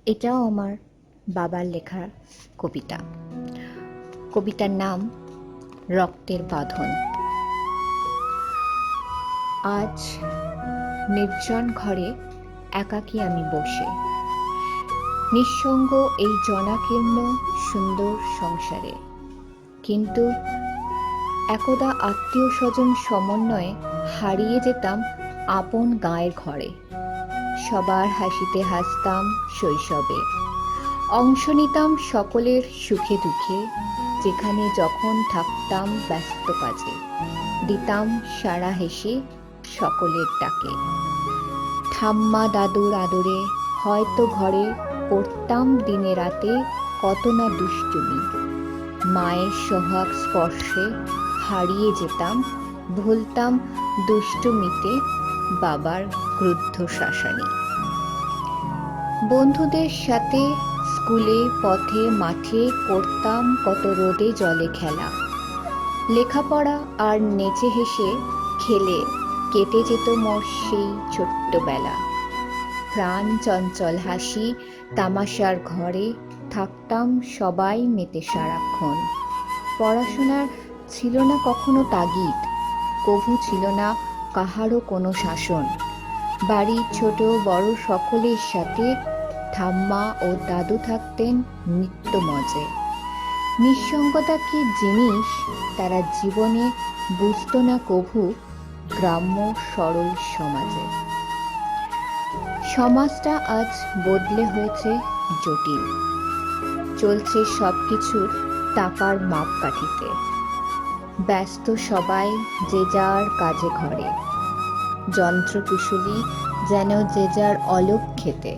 এটাও আমার বাবার লেখা কবিতা। কবিতার নাম রক্তের বাঁধন। আজ নির্জন ঘরে একাকী আমি বসে, নিঃসঙ্গ এই জনাকীর্ণ সুন্দর সংসারে। কিন্তু একদা আত্মীয় স্বজন সমন্বয়ে হারিয়ে যেতাম আপন গাঁয়ের ঘরে। সবার হাসিতে হাসতাম শৈশবে, অংশ নিতাম সকলের সুখে দুঃখে। যেখানে যখন থাকতাম ব্যস্ত কাজে, দিতাম সাড়া হেসে সকলের ডাকে। ঠাম্মা দাদুর আদরে হয়তো ঘরে করতাম দিনে রাতে কত না দুষ্টুমি। মায়ের সোহাগ স্পর্শে হারিয়ে যেতাম, ভুলতাম দুষ্টুমিতে বাবার ক্রুদ্ধ শাসানি। বন্ধুদের সাথে স্কুলে পথে মাঠে করতাম কত রোদে জলে খেলা। লেখাপড়া আর নেচে হেসে খেলে কেটে যেত মোর সেই ছোট্টবেলা। প্রাণ চঞ্চল হাসি তামাশার ঘরে থাকতাম সবাই মেতে সারাক্ষণ। পড়াশোনার ছিল না কখনো তাগিদ, কভু ছিল না কাহারও কোনো শাসন। বাড়ির ছোট বড় সকলের সাথে ঠাম্মা ও দাদু থাকতেন নিত্য মজে। নিঃসঙ্গতা কি জিনিস তারা জীবনে বুঝত না কভু গ্রাম্য সরল সমাজে। সমাজটা আজ বদলে হয়েছে জটিল, চলছে সবকিছুর টাকার মাপকাঠিতে। ব্যস্ত সবাই যে যার কাজে ঘরে, যন্ত্রকুশলী যেন যে যার অলক খেতে।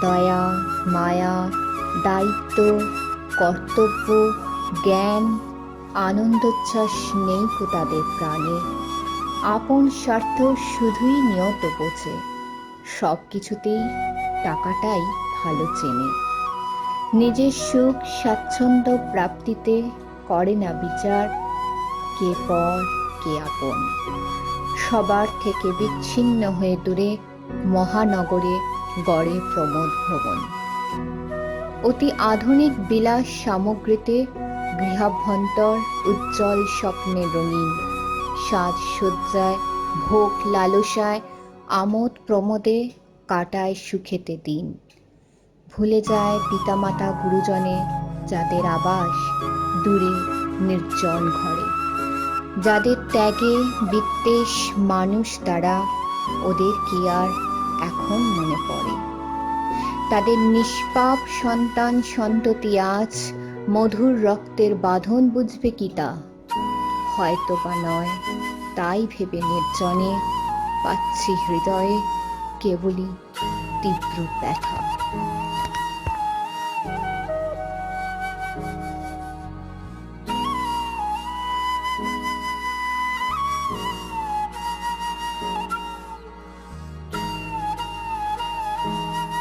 দয়া মায়া দায়িত্ব কর্তব্য জ্ঞান আনন্দোচ্ছ্বাস নেই কো তাদের প্রাণে। আপন স্বার্থ শুধুই নিয়ত বোঝে, সব কিছুতেই টাকাটাই ভালো চেনে। নিজের সুখ স্বাচ্ছন্দ্য প্রাপ্তিতে করে না বিচার কে পর কে আপন। সবার থেকে বিচ্ছিন্ন হয়ে দূরে মহানগরে গড়ে প্রমোদ ভবন। অতি আধুনিক বিলাস সামগ্রীতে গৃহাভ্যন্তর উজ্জ্বল স্বপ্নে রঙিন। সাজসজ্জায় ভোগ লালসায় আমোদ প্রমোদে কাটায় সুখেতে দিন। ভুলে যায় পিতামাতা গুরুজনে যাদের আবাস দূরে নির্জন ঘরে। যাদের ত্যাগে বিদ্বেষ মানুষ তারা, ওদের কি আর এখন মনে পড়ে? তাদের নিষ্পাপ সন্তান সন্ততি আজ মধুর রক্তের বাঁধন বুঝবে কি তা? হয়তো বা নয়, তাই ভেবে নির্জনে পাচ্ছি হৃদয়ে কেবলই তীব্র ব্যথা।